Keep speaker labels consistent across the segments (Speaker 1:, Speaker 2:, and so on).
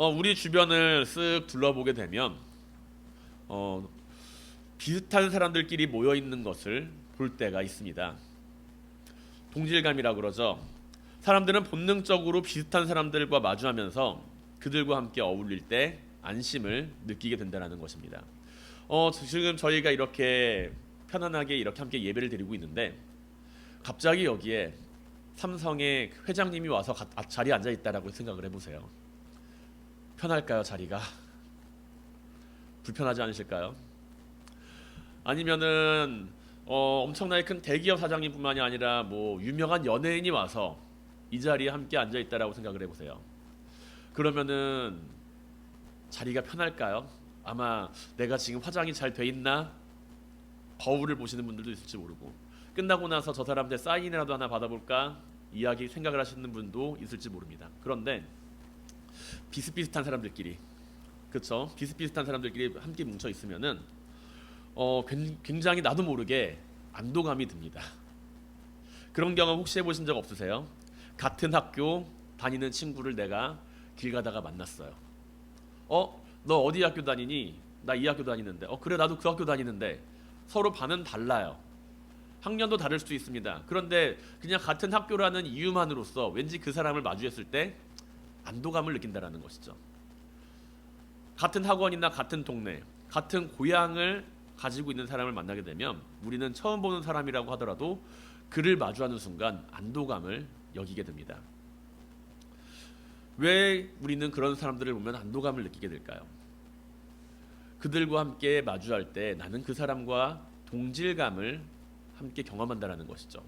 Speaker 1: 우리 주변을 쓱 둘러보게 되면 어, 비슷한 사람들끼리 모여 있는 것을 볼 때가 있습니다. 동질감이라 그러죠. 사람들은 본능적으로 비슷한 사람들과 마주하면서 그들과 함께 어울릴 때 안심을 느끼게 된다는 것입니다. 지금 저희가 이렇게 편안하게 이렇게 함께 예배를 드리고 있는데 갑자기 여기에 삼성의 회장님이 와서 자리에 앉아 있다라고 생각을 해보세요. 편할까요, 자리가? 불편하지 않으실까요? 아니면은 엄청나게 큰 대기업 사장님뿐만이 아니라 뭐 유명한 연예인이 와서 이 자리에 함께 앉아 있다라고 생각을 해보세요. 그러면은 자리가 편할까요? 아마 내가 지금 화장이 잘 돼 있나? 거울을 보시는 분들도 있을지 모르고 끝나고 나서 저 사람들 사인이라도 하나 받아볼까? 이야기 생각을 하시는 분도 있을지 모릅니다. 그런데 비슷비슷한 사람들끼리, 그렇죠? 비슷비슷한 사람들끼리 함께 뭉쳐 있으면은 굉장히 나도 모르게 안도감이 듭니다. 그런 경험 혹시 해보신 적 없으세요? 같은 학교 다니는 친구를 내가 길 가다가 만났어요. 너 어디 학교 다니니? 나 이 학교 다니는데. 그래 나도 그 학교 다니는데. 서로 반은 달라요. 학년도 다를 수도 있습니다. 그런데 그냥 같은 학교라는 이유만으로써 왠지 그 사람을 마주했을 때 안도감을 느낀다라는 것이죠. 같은 학원이나 같은 동네, 같은 고향을 가지고 있는 사람을 만나게 되면 우리는 처음 보는 사람이라고 하더라도 그를 마주하는 순간 안도감을 여기게 됩니다. 왜 우리는 그런 사람들을 보면 안도감을 느끼게 될까요? 그들과 함께 마주할 때 나는 그 사람과 동질감을 함께 경험한다는 것이죠.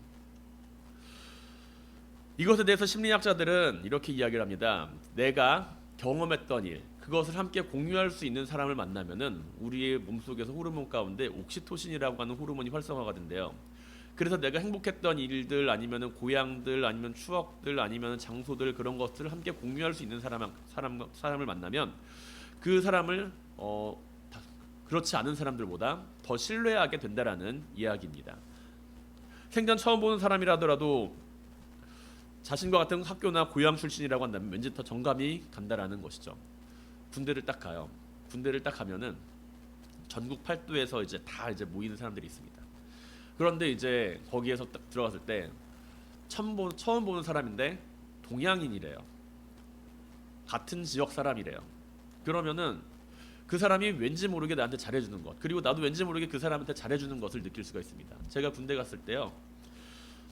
Speaker 1: 이것에 대해서 심리학자들은 이렇게 이야기를 합니다. 내가 경험했던 일, 그것을 함께 공유할 수 있는 사람을 만나면은 우리의 몸속에서 호르몬 가운데 옥시토신이라고 하는 호르몬이 활성화가 된대요. 그래서 내가 행복했던 일들 아니면은 고향들 아니면 추억들 아니면 장소들 그런 것들을 함께 공유할 수 있는 사람을 만나면 그 사람을 그렇지 않은 사람들보다 더 신뢰하게 된다라는 이야기입니다. 생전 처음 보는 사람이라더라도 자신과 같은 학교나 고향 출신이라고 한다면 왠지 더 정감이 간다라는 것이죠. 군대를 딱 가요. 군대를 딱 가면은 전국 팔도에서 이제 다 이제 모이는 사람들이 있습니다. 그런데 이제 거기에서 딱 들어갔을 때 처음 보는 사람인데 동양인이래요. 같은 지역 사람이래요. 그러면은 그 사람이 왠지 모르게 나한테 잘해주는 것, 그리고 나도 왠지 모르게 그 사람한테 잘해주는 것을 느낄 수가 있습니다. 제가 군대 갔을 때요.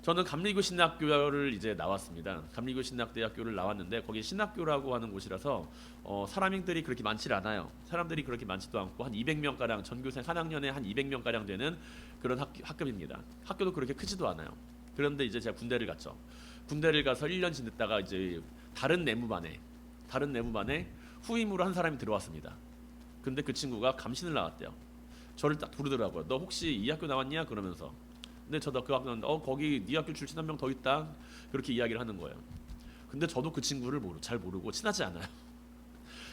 Speaker 1: 저는 감리교 신학교를 이제 나왔습니다. 감리교 신학대학교를 나왔는데 거기 신학교라고 하는 곳이라서 사람들이 그렇게 많지 않아요. 사람들이 그렇게 많지도 않고 한 200명 가량 전교생 한 학년에 한 200명 가량 되는 그런 학급입니다. 학교도 그렇게 크지도 않아요. 그런데 이제 제가 군대를 갔죠. 군대를 가서 1년 지냈다가 이제 다른 내무반에 후임으로 한 사람이 들어왔습니다. 근데 그 친구가 감신을 나왔대요. 저를 딱 부르더라고요. 너 혹시 이 학교 나왔냐? 그러면서. 근데 저도 그 학교 나왔는데 거기 네 학교 출신 한 명 더 있다. 그렇게 이야기를 하는 거예요. 근데 저도 그 친구를 잘 모르고 친하지 않아요.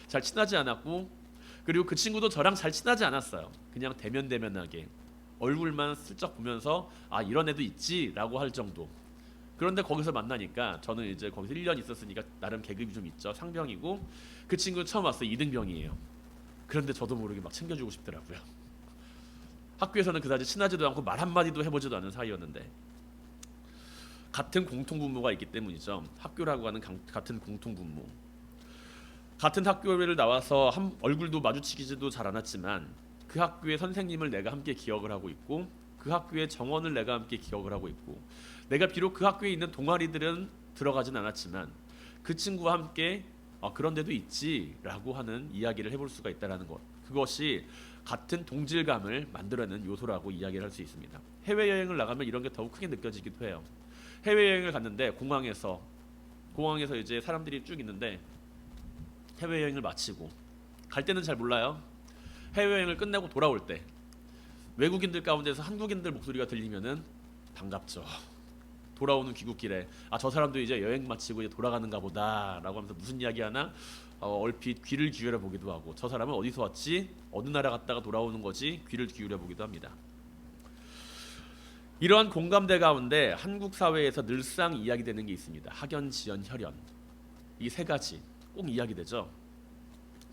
Speaker 1: 잘 친하지 않았고 그리고 그 친구도 저랑 잘 친하지 않았어요. 그냥 대면대면하게 얼굴만 슬쩍 보면서 이런 애도 있지라고 할 정도. 그런데 거기서 만나니까 저는 이제 거기서 1년 있었으니까 나름 계급이 좀 있죠. 상병이고 그 친구는 처음 왔어요. 2등병이에요. 그런데 저도 모르게 막 챙겨주고 싶더라고요. 학교에서는 그다지 친하지도 않고 말 한마디도 해보지도 않은 사이였는데 같은 공통분모가 있기 때문이죠. 학교라고 하는 같은 공통분모. 같은 학교를 나와서 얼굴도 마주치기도 잘 않았지만 그 학교의 선생님을 내가 함께 기억을 하고 있고 그 학교의 정원을 내가 함께 기억을 하고 있고 내가 비록 그 학교에 있는 동아리들은 들어가진 않았지만 그 친구와 함께 그런 데도 있지라고 하는 이야기를 해볼 수가 있다는 것. 그것이 같은 동질감을 만들어내는 요소라고 이야기를 할 수 있습니다. 해외여행을 나가면 이런 게 더욱 크게 느껴지기도 해요. 해외여행을 갔는데 공항에서 이제 사람들이 쭉 있는데 해외여행을 마치고 갈 때는 잘 몰라요. 해외여행을 끝내고 돌아올 때 외국인들 가운데서 한국인들 목소리가 들리면은 반갑죠. 돌아오는 귀국길에 저 사람도 이제 여행 마치고 이제 돌아가는가 보다라고 하면서 무슨 이야기 하나 얼핏 귀를 기울여 보기도 하고 저 사람은 어디서 왔지? 어느 나라 갔다가 돌아오는 거지? 귀를 기울여 보기도 합니다. 이러한 공감대 가운데 한국 사회에서 늘상 이야기되는 게 있습니다. 학연, 지연, 혈연. 이 세 가지 꼭 이야기되죠.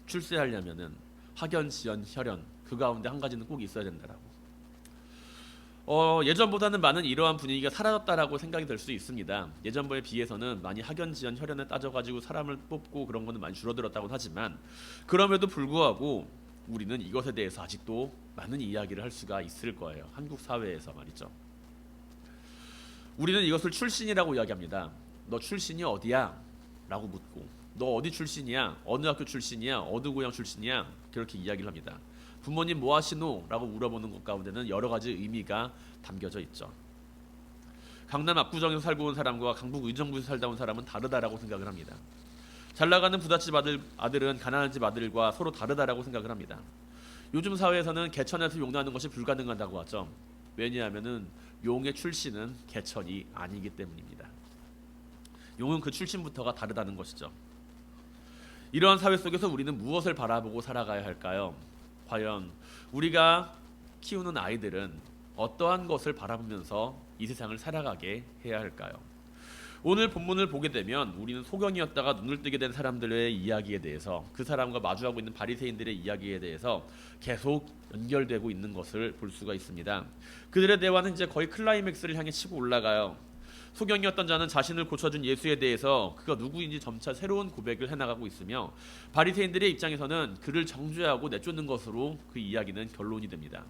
Speaker 1: 출세하려면은 학연, 지연, 혈연 그 가운데 한 가지는 꼭 있어야 된다라고. 예전보다는 많은 이러한 분위기가 사라졌다라고 생각이 될 수 있습니다. 예전에 비해서는 많이 학연, 지연, 혈연에 따져가지고 사람을 뽑고 그런 거는 많이 줄어들었다고 하지만 그럼에도 불구하고 우리는 이것에 대해서 아직도 많은 이야기를 할 수가 있을 거예요. 한국 사회에서 말이죠. 우리는 이것을 출신이라고 이야기합니다. 너 출신이 어디야? 라고 묻고 너 어디 출신이야? 어느 학교 출신이야? 어느 고향 출신이야? 그렇게 이야기를 합니다. 부모님 뭐 하시노? 라고 물어보는 것 가운데는 여러 가지 의미가 담겨져 있죠. 강남 압구정에서 살고 온 사람과 강북 의정부에서 살다 온 사람은 다르다라고 생각을 합니다. 잘나가는 부잣집 아들은 가난한 집 아들과 서로 다르다라고 생각을 합니다. 요즘 사회에서는 개천에서 용나는 것이 불가능하다고 하죠. 왜냐하면은 용의 출신은 개천이 아니기 때문입니다. 용은 그 출신부터가 다르다는 것이죠. 이러한 사회 속에서 우리는 무엇을 바라보고 살아가야 할까요? 과연 우리가 키우는 아이들은 어떠한 것을 바라보면서 이 세상을 살아가게 해야 할까요? 오늘 본문을 보게 되면 우리는 소경이었다가 눈을 뜨게 된 사람들의 이야기에 대해서 그 사람과 마주하고 있는 바리새인들의 이야기에 대해서 계속 연결되고 있는 것을 볼 수가 있습니다. 그들의 대화는 이제 거의 클라이맥스를 향해 치고 올라가요. 소경이었던 자는 자신을 고쳐준 예수에 대해서 그가 누구인지 점차 새로운 고백을 해나가고 있으며 바리새인들의 입장에서는 그를 정죄하고 내쫓는 것으로 그 이야기는 결론이 됩니다.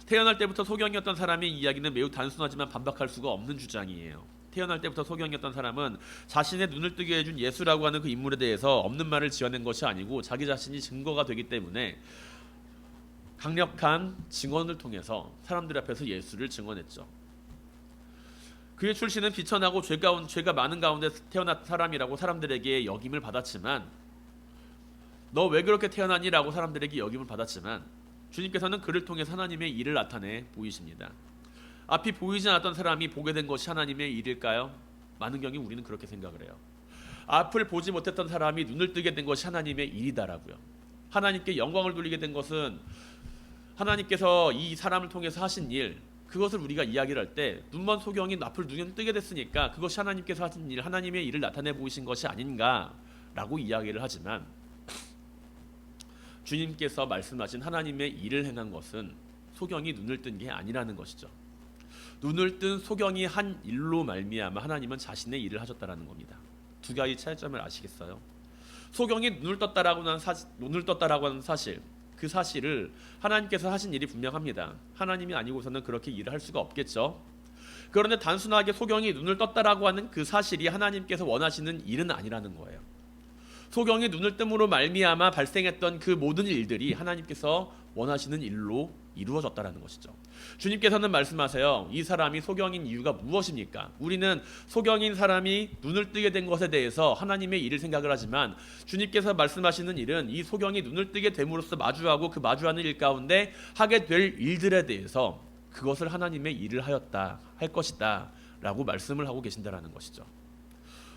Speaker 1: 태어날 때부터 소경이었던 사람의 이야기는 매우 단순하지만 반박할 수가 없는 주장이에요. 태어날 때부터 소경이었던 사람은 자신의 눈을 뜨게 해준 예수라고 하는 그 인물에 대해서 없는 말을 지어낸 것이 아니고 자기 자신이 증거가 되기 때문에 강력한 증언을 통해서 사람들 앞에서 예수를 증언했죠. 그의 출신은 비천하고 죄가 많은 가운데 태어난 사람이라고 사람들에게 역임을 받았지만 너 왜 그렇게 태어나니? 라고 사람들에게 역임을 받았지만 주님께서는 그를 통해 하나님의 일을 나타내 보이십니다. 앞이 보이지 않았던 사람이 보게 된 것이 하나님의 일일까요? 많은 경우 우리는 그렇게 생각을 해요. 앞을 보지 못했던 사람이 눈을 뜨게 된 것이 하나님의 일이다라고요. 하나님께 영광을 돌리게 된 것은 하나님께서 이 사람을 통해서 하신 일, 그것을 우리가 이야기를 할 때 눈먼 소경이 앞을 눈을 뜨게 됐으니까 그것이 하나님께서 하신 일, 하나님의 일을 나타내 보이신 것이 아닌가라고 이야기를 하지만 주님께서 말씀하신 하나님의 일을 행한 것은 소경이 눈을 뜬 게 아니라는 것이죠. 눈을 뜬 소경이 한 일로 말미암아 하나님은 자신의 일을 하셨다라는 겁니다. 두 가지 차이점을 아시겠어요? 소경이 눈을 떴다라고 하는 사실, 그 사실을 하나님께서 하신 일이 분명합니다. 하나님이 아니고서는 그렇게 일을 할 수가 없겠죠. 그런데 단순하게 소경이 눈을 떴다라고 하는 그 사실이 하나님께서 원하시는 일은 아니라는 거예요. 소경이 눈을 뜸으로 말미암아 발생했던 그 모든 일들이 하나님께서 원하시는 일로 이루어졌다라는 것이죠. 주님께서는 말씀하세요. 이 사람이 소경인 이유가 무엇입니까? 우리는 소경인 사람이 눈을 뜨게 된 것에 대해서 하나님의 일을 생각을 하지만 주님께서 말씀하시는 일은 이 소경이 눈을 뜨게 됨으로써 마주하고 그 마주하는 일 가운데 하게 될 일들에 대해서 그것을 하나님의 일을 할 것이다 라고 말씀을 하고 계신다라는 것이죠.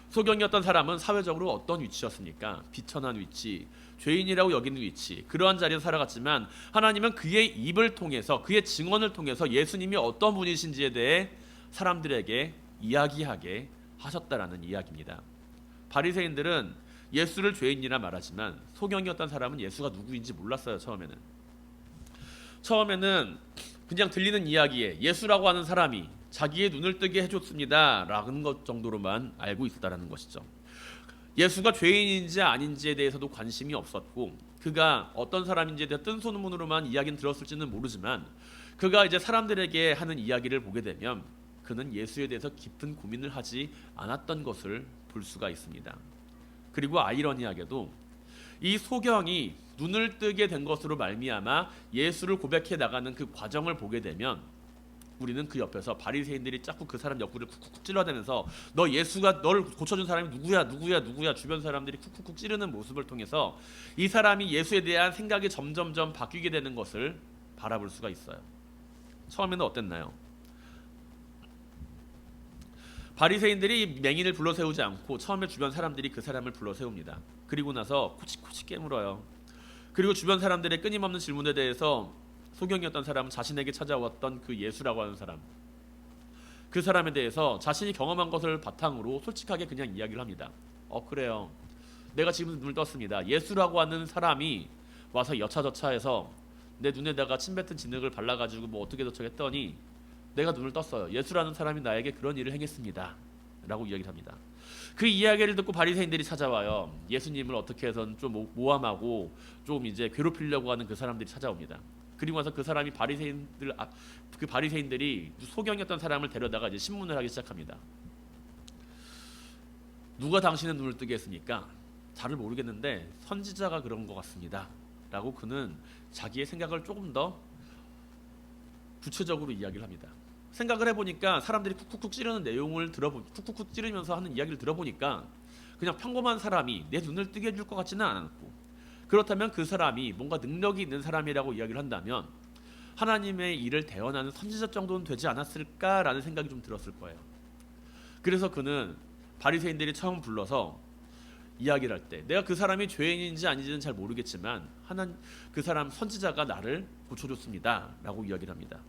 Speaker 1: 소경이었던 사람은 사회적으로 어떤 위치였습니까? 비천한 위치, 죄인이라고 여기는 위치, 그러한 자리에서 살아갔지만 하나님은 그의 입을 통해서, 그의 증언을 통해서 예수님이 어떤 분이신지에 대해 사람들에게 이야기하게 하셨다라는 이야기입니다. 바리새인들은 예수를 죄인이라 말하지만 소경이었던 사람은 예수가 누구인지 몰랐어요. 처음에는 그냥 들리는 이야기에 예수라고 하는 사람이 자기의 눈을 뜨게 해줬습니다 라는 것 정도로만 알고 있었다는 것이죠. 예수가 죄인인지 아닌지에 대해서도 관심이 없었고 그가 어떤 사람인지에 대해 뜬소문으로만 이야기는 들었을지는 모르지만 그가 이제 사람들에게 하는 이야기를 보게 되면 그는 예수에 대해서 깊은 고민을 하지 않았던 것을 볼 수가 있습니다. 그리고 아이러니하게도 이 소경이 눈을 뜨게 된 것으로 말미암아 예수를 고백해 나가는 그 과정을 보게 되면 우리는 그 옆에서 바리새인들이 자꾸 그 사람 옆구리를 쿡쿡 찔러대면서 너 예수가 너를 고쳐준 사람이 누구야 주변 사람들이 쿡쿡 찌르는 모습을 통해서 이 사람이 예수에 대한 생각이 점점점 바뀌게 되는 것을 바라볼 수가 있어요. 처음에는 어땠나요? 바리새인들이 맹인을 불러세우지 않고 처음에 주변 사람들이 그 사람을 불러세웁니다. 그리고 나서 코치코치 깨물어요. 그리고 주변 사람들의 끊임없는 질문에 대해서 소경이었던 사람은 자신에게 찾아왔던 그 예수라고 하는 사람, 그 사람에 대해서 자신이 경험한 것을 바탕으로 솔직하게 그냥 이야기를 합니다. 그래요. 내가 지금 눈을 떴습니다. 예수라고 하는 사람이 와서 여차저차해서 내 눈에다가 침뱉은 진흙을 발라가지고 뭐 어떻게 저쩌고 했더니 내가 눈을 떴어요. 예수라는 사람이 나에게 그런 일을 행했습니다. 라고 이야기를 합니다. 그 이야기를 듣고 바리새인들이 찾아와요. 예수님을 어떻게 해서는 좀 모함하고 좀 이제 괴롭히려고 하는 그 사람들이 찾아옵니다. 그리고 와서 그 사람이 그 바리새인들이 소경이었던 사람을 데려다가 이제 신문을 하기 시작합니다. 누가 당신의 눈을 뜨게 했습니까? 잘을 모르겠는데 선지자가 그런 것 같습니다. 라고 그는 자기의 생각을 조금 더 구체적으로 이야기를 합니다. 생각을 해보니까 사람들이 쿡쿡쿡 찌르는 내용을 쿡쿡쿡 찌르면서 하는 이야기를 들어보니까 그냥 평범한 사람이 내 눈을 뜨게 해줄 것 같지는 않았고, 그렇다면 그 사람이 뭔가 능력이 있는 사람이라고 이야기를 한다면 하나님의 일을 대언하는 선지자 정도는 되지 않았을까라는 생각이 좀 들었을 거예요. 그래서 그는 바리새인들이 처음 불러서 이야기를 할 때 내가 그 사람이 죄인인지 아닌지는 잘 모르겠지만 그 사람 선지자가 나를 고쳐줬습니다 라고 이야기를 합니다.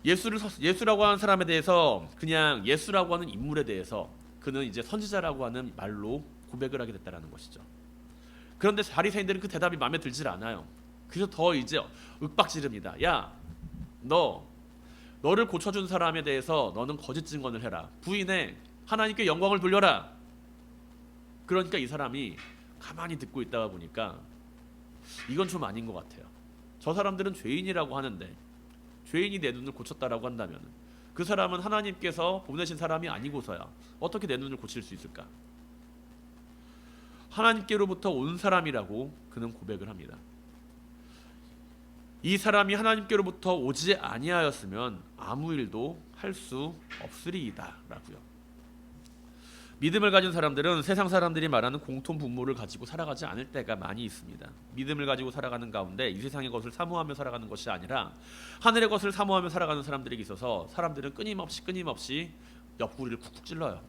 Speaker 1: 예수라고 하는 사람에 대해서, 그냥 예수라고 하는 인물에 대해서 그는 이제 선지자라고 하는 말로 고백을 하게 됐다는 것이죠. 그런데 바리새인들은 그 대답이 마음에 들질 않아요. 그래서 더 이제 윽박지릅니다. 야, 너를 고쳐준 사람에 대해서 너는 거짓 증언을 해라. 부인해. 하나님께 영광을 돌려라. 그러니까 이 사람이 가만히 듣고 있다가 보니까 이건 좀 아닌 것 같아요. 저 사람들은 죄인이라고 하는데 죄인이 내 눈을 고쳤다라고 한다면 그 사람은 하나님께서 보내신 사람이 아니고서야 어떻게 내 눈을 고칠 수 있을까? 하나님께로부터 온 사람이라고 그는 고백을 합니다. 이 사람이 하나님께로부터 오지 아니하였으면 아무 일도 할 수 없으리이다 라고요. 믿음을 가진 사람들은 세상 사람들이 말하는 공통 분모를 가지고 살아가지 않을 때가 많이 있습니다. 믿음을 가지고 살아가는 가운데 이 세상의 것을 사모하며 살아가는 것이 아니라 하늘의 것을 사모하며 살아가는 사람들에게 있어서 사람들은 끊임없이 옆구리를 쿡쿡 찔러요.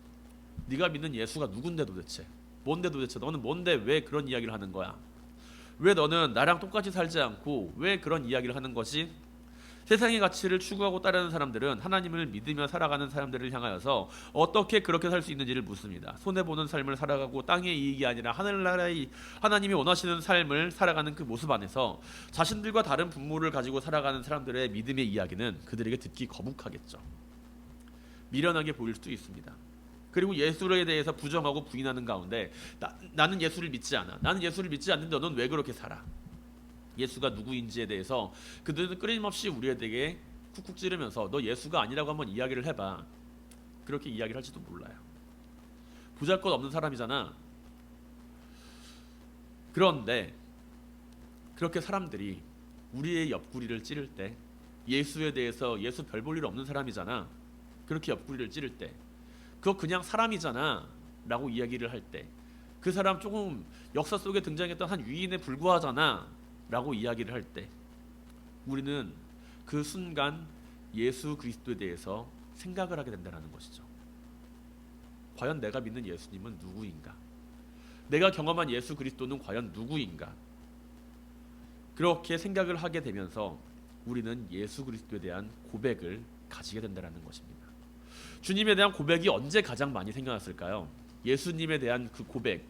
Speaker 1: 네가 믿는 예수가 누군데 도대체? 뭔데 도대체? 너는 뭔데 왜 그런 이야기를 하는 거야? 왜 너는 나랑 똑같이 살지 않고 왜 그런 이야기를 하는 것이? 세상의 가치를 추구하고 따르는 사람들은 하나님을 믿으며 살아가는 사람들을 향하여서 어떻게 그렇게 살 수 있는지를 묻습니다. 손해보는 삶을 살아가고 땅의 이익이 아니라 하늘나라의 하나님이 원하시는 삶을 살아가는 그 모습 안에서 자신들과 다른 분모를 가지고 살아가는 사람들의 믿음의 이야기는 그들에게 듣기 거북하겠죠. 미련하게 보일 수도 있습니다. 그리고 예수에 대해서 부정하고 부인하는 가운데 나는 예수를 믿지 않아. 나는 예수를 믿지 않는데 너는 왜 그렇게 살아? 예수가 누구인지에 대해서 그들은 끊임없이 우리에게 쿡쿡 찌르면서 너 예수가 아니라고 한번 이야기를 해봐. 그렇게 이야기를 할지도 몰라요. 보잘것없는 사람이잖아. 그런데 그렇게 사람들이 우리의 옆구리를 찌를 때, 예수에 대해서 예수 별 볼 일 없는 사람이잖아. 그렇게 옆구리를 찌를 때 그거 그냥 사람이잖아 라고 이야기를 할 때, 그 사람 조금 역사 속에 등장했던 한 위인에 불과하잖아 라고 이야기를 할 때 우리는 그 순간 예수 그리스도에 대해서 생각을 하게 된다는 것이죠. 과연 내가 믿는 예수님은 누구인가? 내가 경험한 예수 그리스도는 과연 누구인가? 그렇게 생각을 하게 되면서 우리는 예수 그리스도에 대한 고백을 가지게 된다는 것입니다. 주님에 대한 고백이 언제 가장 많이 생겨났을까요? 예수님에 대한 그 고백,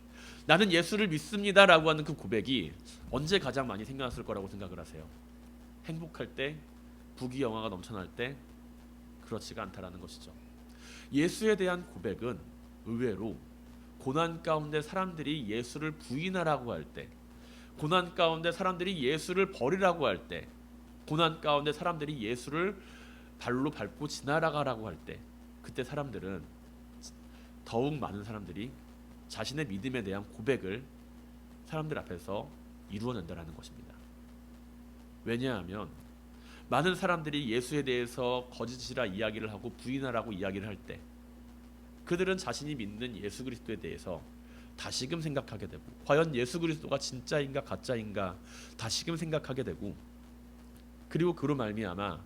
Speaker 1: 나는 예수를 믿습니다 라고 하는 그 고백이 언제 가장 많이 생겨났을 거라고 생각을 하세요? 행복할 때, 부귀영화가 넘쳐날 때? 그렇지가 않다라는 것이죠. 예수에 대한 고백은 의외로 고난 가운데 사람들이 예수를 부인하라고 할 때, 고난 가운데 사람들이 예수를 버리라고 할 때, 고난 가운데 사람들이 예수를 발로 밟고 지나가라고 할 때, 그때 사람들은 더욱 많은 사람들이 자신의 믿음에 대한 고백을 사람들 앞에서 이루어낸다는 것입니다. 왜냐하면 많은 사람들이 예수에 대해서 거짓이라 이야기를 하고 부인하라고 이야기를 할 때 그들은 자신이 믿는 예수 그리스도에 대해서 다시금 생각하게 되고, 과연 예수 그리스도가 진짜인가 가짜인가 다시금 생각하게 되고, 그리고 그로 말미암아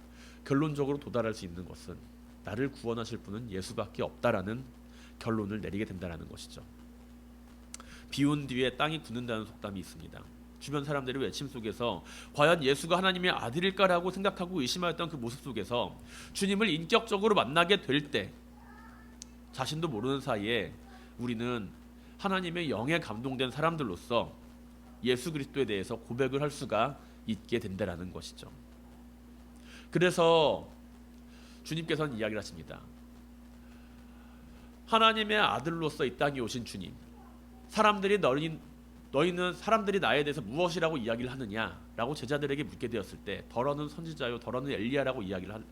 Speaker 1: 결론적으로 도달할 수 있는 것은 나를 구원하실 분은 예수밖에 없다라는 결론을 내리게 된다는 것이죠. 비온 뒤에 땅이 굳는다는 속담이 있습니다. 주변 사람들의 외침 속에서 과연 예수가 하나님의 아들일까라고 생각하고 의심하였던 그 모습 속에서 주님을 인격적으로 만나게 될 때 자신도 모르는 사이에 우리는 하나님의 영에 감동된 사람들로서 예수 그리스도에 대해서 고백을 할 수가 있게 된다라는 것이죠. 그래서 주님께서는 이야기를 하십니다. 하나님의 아들로서 이 땅에 오신 주님, 너희는 사람들이 나에 대해서 무엇이라고 이야기를 하느냐라고 제자들에게 묻게 되었을 때, 더러는 선지자요 더러는 엘리야라고 이야기를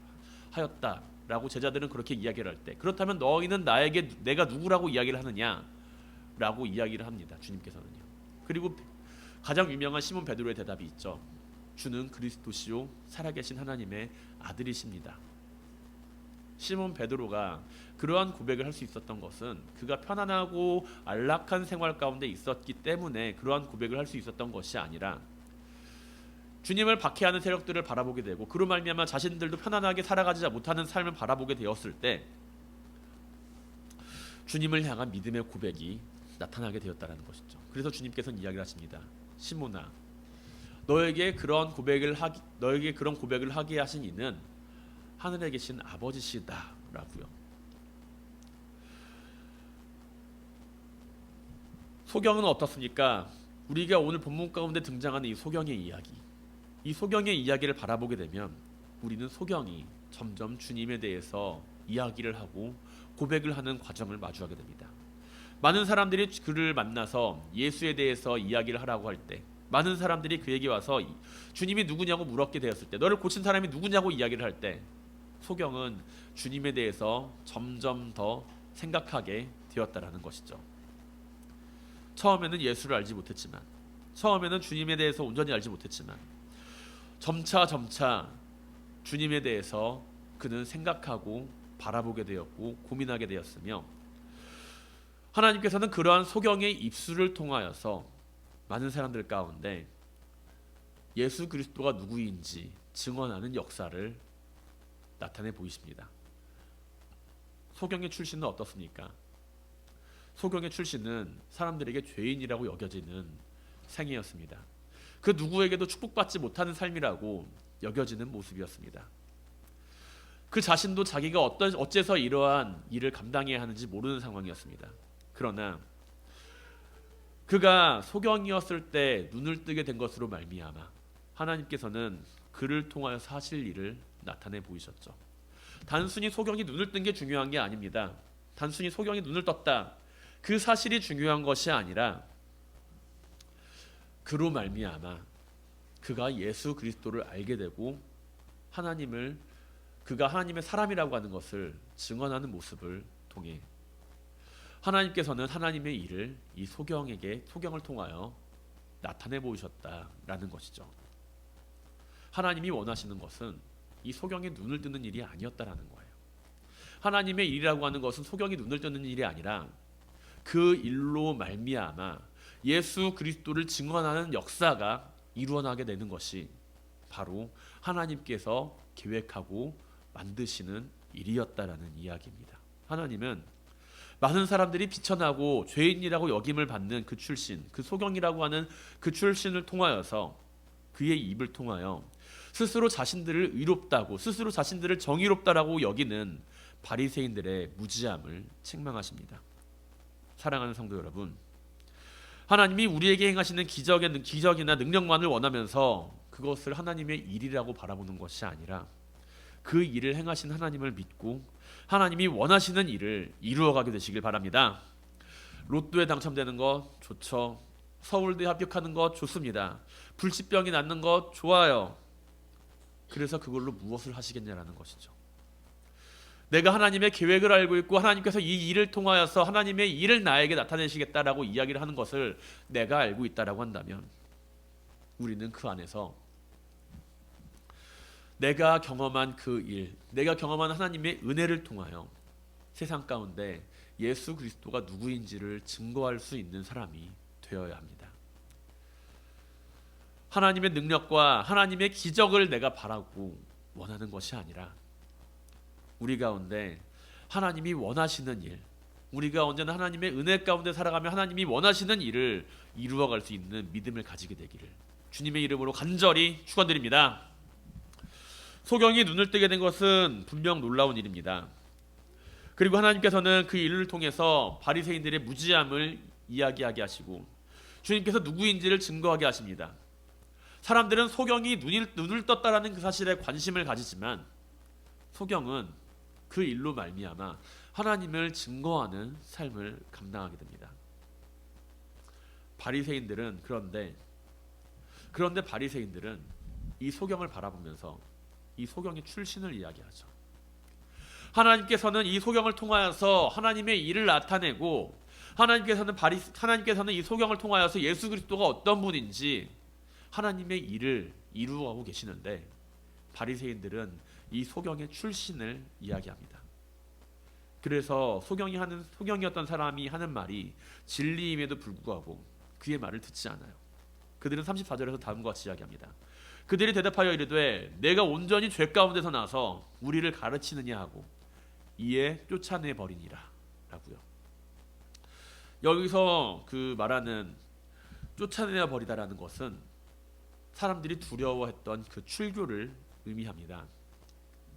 Speaker 1: 하였다라고 제자들은 그렇게 이야기를 할 때, 그렇다면 너희는 나에게 내가 누구라고 이야기를 하느냐라고 이야기를 합니다. 주님께서는요. 그리고 가장 유명한 시몬 베드로의 대답이 있죠. 주는 그리스도시요 살아계신 하나님의 아들이십니다. 시몬 베드로가 그러한 고백을 할 수 있었던 것은 그가 편안하고 안락한 생활 가운데 있었기 때문에 그러한 고백을 할 수 있었던 것이 아니라, 주님을 박해하는 세력들을 바라보게 되고 그로 말미암아 자신들도 편안하게 살아가지 못하는 삶을 바라보게 되었을 때 주님을 향한 믿음의 고백이 나타나게 되었다는 것이죠. 그래서 주님께서는 이야기를 하십니다. 시몬아, 너에게 그런 고백을 하게 하신 이는 하늘에 계신 아버지시다라고요. 소경은 어떻습니까? 우리가 오늘 본문 가운데 등장하는 이 소경의 이야기, 이 소경의 이야기를 바라보게 되면 우리는 소경이 점점 주님에 대해서 이야기를 하고 고백을 하는 과정을 마주하게 됩니다. 많은 사람들이 그를 만나서 예수에 대해서 이야기를 하라고 할 때, 많은 사람들이 그에게 와서 주님이 누구냐고 물었게 되었을 때, 너를 고친 사람이 누구냐고 이야기를 할 때, 소경은 주님에 대해서 점점 더 생각하게 되었다라는 것이죠. 처음에는 예수를 알지 못했지만, 처음에는 주님에 대해서 온전히 알지 못했지만, 점차 주님에 대해서 그는 생각하고 바라보게 되었고 고민하게 되었으며, 하나님께서는 그러한 소경의 입술을 통하여서 많은 사람들 가운데 예수 그리스도가 누구인지 증언하는 역사를 나타내 보이십니다. 소경의 출신은 어떻습니까? 소경의 출신은 사람들에게 죄인이라고 여겨지는 생이었습니다. 그 누구에게도 축복받지 못하는 삶이라고 여겨지는 모습이었습니다. 그 자신도 자기가 어째서 이러한 일을 감당해야 하는지 모르는 상황이었습니다. 그러나 그가 소경이었을 때 눈을 뜨게 된 것으로 말미암아 하나님께서는 그를 통하여서 하실 일을 나타내 보이셨죠. 단순히 소경이 눈을 뜬 게 중요한 게 아닙니다. 단순히 소경이 눈을 떴다, 그 사실이 중요한 것이 아니라 그로 말미암아 그가 예수 그리스도를 알게 되고 그가 하나님의 사람이라고 하는 것을 증언하는 모습을 통해 하나님께서는 하나님의 일을 이 소경을 통하여 나타내 보이셨다라는 것이죠. 하나님이 원하시는 것은 이 소경의 눈을 뜨는 일이 아니었다라는 거예요. 하나님의 일이라고 하는 것은 소경이 눈을 뜨는 일이 아니라 그 일로 말미암아 예수 그리스도를 증언하는 역사가 이루어나게 되는 것이 바로 하나님께서 계획하고 만드시는 일이었다라는 이야기입니다. 하나님은 많은 사람들이 비천하고 죄인이라고 여김을 받는 그 출신, 그 소경이라고 하는 그 출신을 통하여서, 그의 입을 통하여 스스로 자신들을 의롭다고, 스스로 자신들을 정의롭다라고 여기는 바리새인들의 무지함을 책망하십니다. 사랑하는 성도 여러분, 하나님이 우리에게 행하시는 기적이나 능력만을 원하면서 그것을 하나님의 일이라고 바라보는 것이 아니라 그 일을 행하신 하나님을 믿고 하나님이 원하시는 일을 이루어가게 되시길 바랍니다. 로또에 당첨되는 것 좋죠. 서울대 합격하는 것 좋습니다. 불치병이 낫는 것 좋아요. 그래서 그걸로 무엇을 하시겠냐라는 것이죠. 내가 하나님의 계획을 알고 있고 하나님께서 이 일을 통하여서 하나님의 일을 나에게 나타내시겠다라고 이야기를 하는 것을 내가 알고 있다라고 한다면 우리는 그 안에서 내가 경험한 그 일, 내가 경험한 하나님의 은혜를 통하여 세상 가운데 예수 그리스도가 누구인지를 증거할 수 있는 사람이 되어야 합니다. 하나님의 능력과 하나님의 기적을 내가 바라고 원하는 것이 아니라 우리 가운데 하나님이 원하시는 일, 우리가 언제나 하나님의 은혜 가운데 살아가며 하나님이 원하시는 일을 이루어갈 수 있는 믿음을 가지게 되기를 주님의 이름으로 간절히 축원드립니다. 소경이 눈을 뜨게 된 것은 분명 놀라운 일입니다. 그리고 하나님께서는 그 일을 통해서 바리새인들의 무지함을 이야기하게 하시고 주님께서 누구인지를 증거하게 하십니다. 사람들은 소경이 눈을 떴다라는 그 사실에 관심을 가지지만 소경은 그 일로 말미암아 하나님을 증거하는 삶을 감당하게 됩니다. 바리새인들은 그런데 바리새인들은 이 소경을 바라보면서 이 소경의 출신을 이야기하죠. 하나님께서는 이 소경을 통하여서 하나님의 일을 나타내고 하나님께서는 이 소경을 통하여서 예수 그리스도가 어떤 분인지 하나님의 일을 이루어가고 계시는데 바리새인들은 이 소경의 출신을 이야기합니다. 그래서 소경이었던 사람이 하는 말이 진리임에도 불구하고 그의 말을 듣지 않아요. 그들은 34절에서 다음과 같이 이야기합니다. 그들이 대답하여 이르되 내가 온전히 죄 가운데서 나서 우리를 가르치느냐 하고 이에 쫓아내 버리니라 라고요. 여기서 그 말하는 쫓아내 버리다라는 것은 사람들이 두려워했던 그 출교를 의미합니다.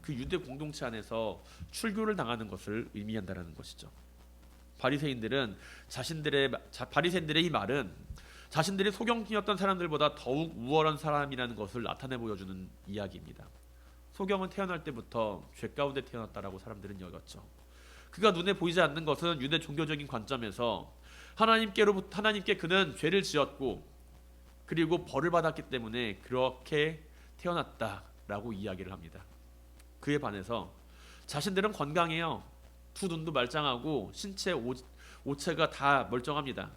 Speaker 1: 그 유대 공동체 안에서 출교를 당하는 것을 의미한다라는 것이죠. 바리새인들의 이 말은 자신들이 소경이었던 사람들보다 더욱 우월한 사람이라는 것을 나타내 보여주는 이야기입니다. 소경은 태어날 때부터 죄 가운데 태어났다라고 사람들은 여겼죠. 그가 눈에 보이지 않는 것은 유대 종교적인 관점에서 하나님께 그는 죄를 지었고 그리고 벌을 받았기 때문에 그렇게 태어났다라고 이야기를 합니다. 그에 반해서 자신들은 건강해요. 두 눈도 말짱하고 신체 오체가 다 멀쩡합니다.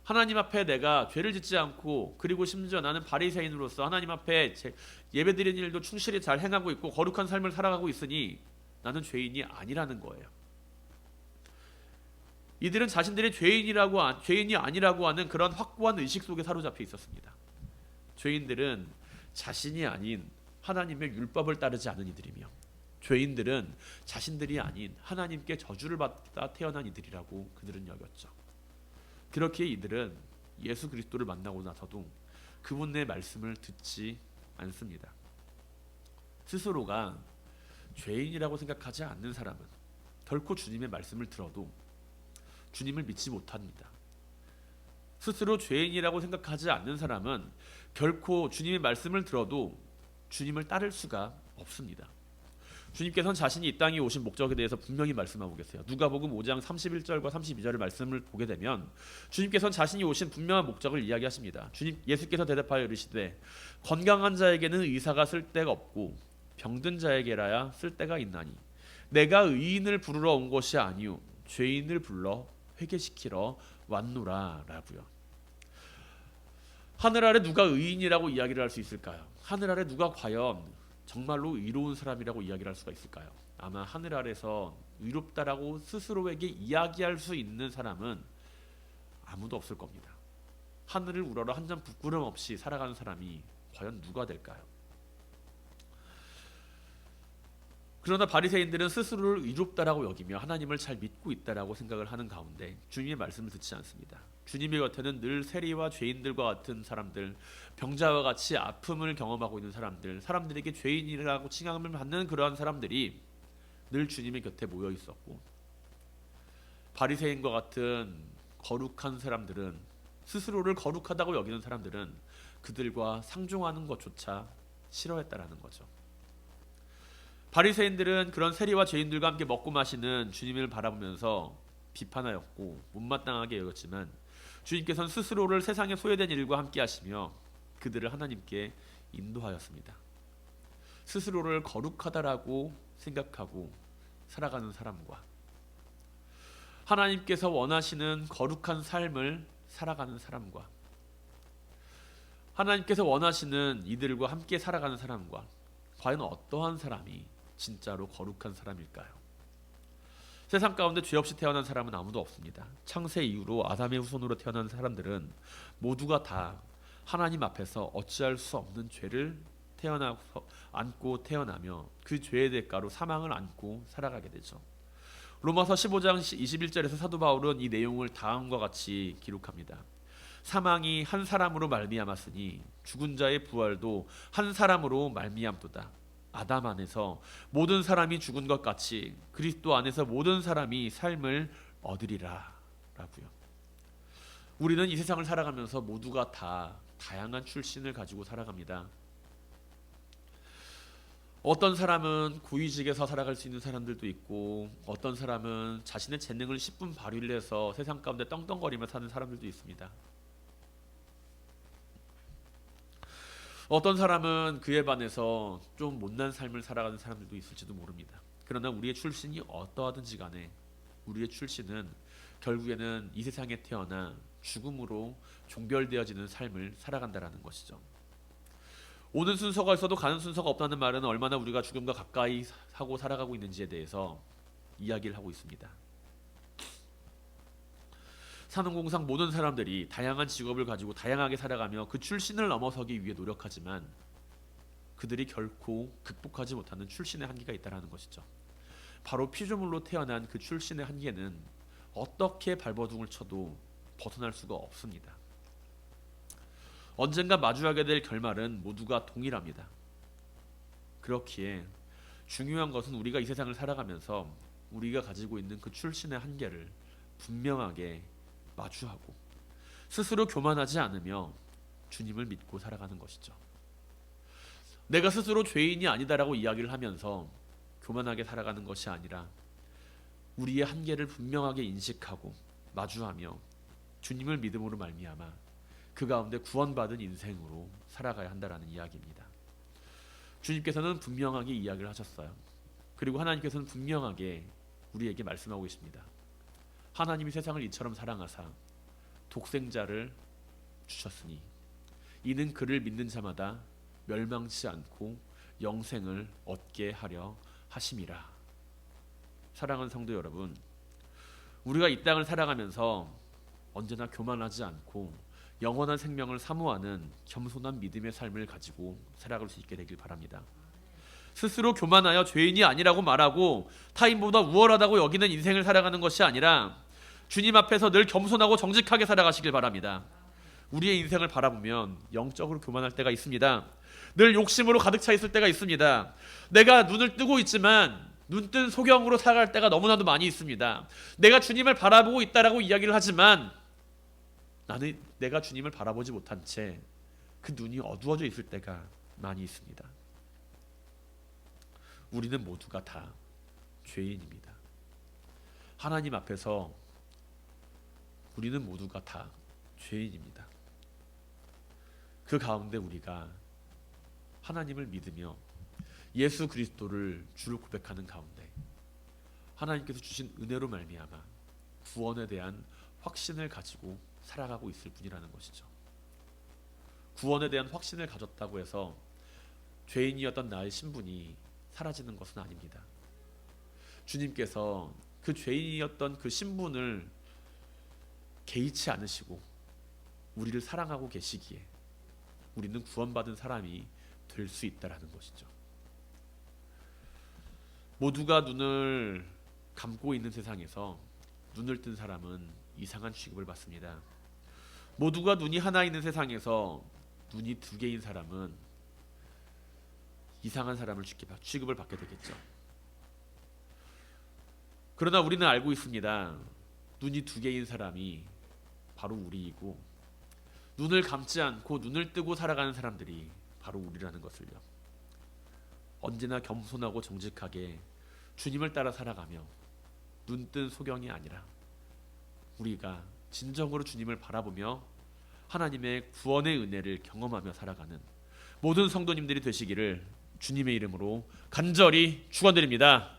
Speaker 1: 하나님 앞에 내가 죄를 짓지 않고 그리고 심지어 나는 바리새인으로서 하나님 앞에 예배드리는 일도 충실히 잘 행하고 있고 거룩한 삶을 살아가고 있으니 나는 죄인이 아니라는 거예요. 이들은 자신들이 죄인이 아니라고 하는 그런 확고한 의식 속에 사로잡혀 있었습니다. 죄인들은 자신이 아닌 하나님의 율법을 따르지 않은 이들이며 죄인들은 자신들이 아닌 하나님께 저주를 받다 태어난 이들이라고 그들은 여겼죠. 그렇게 이들은 예수 그리스도를 만나고 나서도 그분의 말씀을 듣지 않습니다. 스스로가 죄인이라고 생각하지 않는 사람은 결코 주님의 말씀을 들어도 주님을 믿지 못합니다. 스스로 죄인이라고 생각하지 않는 사람은 결코 주님의 말씀을 들어도 주님을 따를 수가 없습니다. 주님께서는 자신이 이 땅에 오신 목적에 대해서 분명히 말씀하고 계세요. 누가복음 5장 31절과 32절의 말씀을 보게 되면 주님께서는 자신이 오신 분명한 목적을 이야기하십니다. 예수께서 대답하여 이르시되 건강한 자에게는 의사가 쓸데가 없고 병든 자에게라야 쓸데가 있나니 내가 의인을 부르러 온 것이 아니요 죄인을 불러 회개시키러 왔노라 라고요. 하늘 아래 누가 의인이라고 이야기를 할 수 있을까요? 하늘 아래 누가 과연 정말로 의로운 사람이라고 이야기를 할 수가 있을까요? 아마 하늘 아래서 의롭다라고 스스로에게 이야기할 수 있는 사람은 아무도 없을 겁니다. 하늘을 우러러 한 점 부끄럼 없이 살아가는 사람이 과연 누가 될까요? 그러나 바리새인들은 스스로를 의롭다라고 여기며 하나님을 잘 믿고 있다라고 생각을 하는 가운데 주님의 말씀을 듣지 않습니다. 주님의 곁에는 늘 세리와 죄인들과 같은 사람들, 병자와 같이 아픔을 경험하고 있는 사람들에게 죄인이라고 칭함을 받는 그러한 사람들이 늘 주님의 곁에 모여 있었고 바리새인과 같은 거룩한 사람들은 스스로를 거룩하다고 여기는 사람들은 그들과 상종하는 것조차 싫어했다라는 거죠. 바리새인들은 그런 세리와 죄인들과 함께 먹고 마시는 주님을 바라보면서 비판하였고 못마땅하게 여겼지만 주님께서는 스스로를 세상에 소외된 일과 함께 하시며 그들을 하나님께 인도하였습니다. 스스로를 거룩하다라고 생각하고 살아가는 사람과 하나님께서 원하시는 거룩한 삶을 살아가는 사람과 하나님께서 원하시는 이들과 함께 살아가는 사람과 과연 어떠한 사람이 진짜로 거룩한 사람일까요? 세상 가운데 죄 없이 태어난 사람은 아무도 없습니다. 창세 이후로 아담의 후손으로 태어난 사람들은 모두가 다 하나님 앞에서 어찌할 수 없는 죄를 안고 태어나며 그 죄의 대가로 사망을 안고 살아가게 되죠. 로마서 15장 21절에서 사도 바울은 이 내용을 다음과 같이 기록합니다. 사망이 한 사람으로 말미암았으니 죽은 자의 부활도 한 사람으로 말미암도다. 아담 안에서 모든 사람이 죽은 것 같이 그리스도 안에서 모든 사람이 삶을 얻으리라 라고요. 우리는 이 세상을 살아가면서 모두가 다 다양한 출신을 가지고 살아갑니다. 어떤 사람은 고위직에서 살아갈 수 있는 사람들도 있고, 어떤 사람은 자신의 재능을 10분 발휘를 해서 세상 가운데 떵떵거리며 사는 사람들도 있습니다. 어떤 사람은 그에 반해서 좀 못난 삶을 살아가는 사람들도 있을지도 모릅니다. 그러나 우리의 출신이 어떠하든지 간에 우리의 출신은 결국에는 이 세상에 태어나 죽음으로 종결되어지는 삶을 살아간다라는 것이죠. 오는 순서가 있어도 가는 순서가 없다는 말은 얼마나 우리가 죽음과 가까이 하고 살아가고 있는지에 대해서 이야기를 하고 있습니다. 산업공상 모든 사람들이 다양한 직업을 가지고 다양하게 살아가며 그 출신을 넘어서기 위해 노력하지만 그들이 결코 극복하지 못하는 출신의 한계가 있다는 것이죠. 바로 피조물로 태어난 그 출신의 한계는 어떻게 발버둥을 쳐도 벗어날 수가 없습니다. 언젠가 마주하게 될 결말은 모두가 동일합니다. 그렇기에 중요한 것은 우리가 이 세상을 살아가면서 우리가 가지고 있는 그 출신의 한계를 분명하게 마주하고 스스로 교만하지 않으며 주님을 믿고 살아가는 것이죠. 내가 스스로 죄인이 아니다라고 이야기를 하면서 교만하게 살아가는 것이 아니라 우리의 한계를 분명하게 인식하고 마주하며 주님을 믿음으로 말미암아 그 가운데 구원받은 인생으로 살아가야 한다라는 이야기입니다. 주님께서는 분명하게 이야기를 하셨어요. 그리고 하나님께서는 분명하게 우리에게 말씀하고 있습니다. 하나님이 세상을 이처럼 사랑하사 독생자를 주셨으니 이는 그를 믿는 자마다 멸망치 않고 영생을 얻게 하려 하심이라. 사랑하는 성도 여러분, 우리가 이 땅을 살아가면서 언제나 교만하지 않고 영원한 생명을 사모하는 겸손한 믿음의 삶을 가지고 살아갈 수 있게 되길 바랍니다. 스스로 교만하여 죄인이 아니라고 말하고 타인보다 우월하다고 여기는 인생을 살아가는 것이 아니라 주님 앞에서 늘 겸손하고 정직하게 살아가시길 바랍니다. 우리의 인생을 바라보면 영적으로 교만할 때가 있습니다. 늘 욕심으로 가득 차 있을 때가 있습니다. 내가 눈을 뜨고 있지만 눈뜬 소경으로 살아갈 때가 너무나도 많이 있습니다. 내가 주님을 바라보고 있다라고 이야기를 하지만 나는 내가 주님을 바라보지 못한 채 그 눈이 어두워져 있을 때가 많이 있습니다. 우리는 모두가 다 죄인입니다. 하나님 앞에서 우리는 모두가 다 죄인입니다. 그 가운데 우리가 하나님을 믿으며 예수 그리스도를 주로 고백하는 가운데 하나님께서 주신 은혜로 말미암아 구원에 대한 확신을 가지고 살아가고 있을 뿐이라는 것이죠. 구원에 대한 확신을 가졌다고 해서 죄인이었던 나의 신분이 사라지는 것은 아닙니다. 주님께서 그 죄인이었던 그 신분을 개의치 않으시고 우리를 사랑하고 계시기에 우리는 구원받은 사람이 될 수 있다라는 것이죠. 모두가 눈을 감고 있는 세상에서 눈을 뜬 사람은 이상한 취급을 받습니다. 모두가 눈이 하나 있는 세상에서 눈이 두 개인 사람은 이상한 사람을 취급을 받게 되겠죠. 그러나 우리는 알고 있습니다. 눈이 두 개인 사람이 바로 우리이고 눈을 감지 않고 눈을 뜨고 살아가는 사람들이 바로 우리라는 것을요. 언제나 겸손하고 정직하게 주님을 따라 살아가며 눈뜬 소경이 아니라 우리가 진정으로 주님을 바라보며 하나님의 구원의 은혜를 경험하며 살아가는 모든 성도님들이 되시기를 주님의 이름으로 간절히 축원드립니다.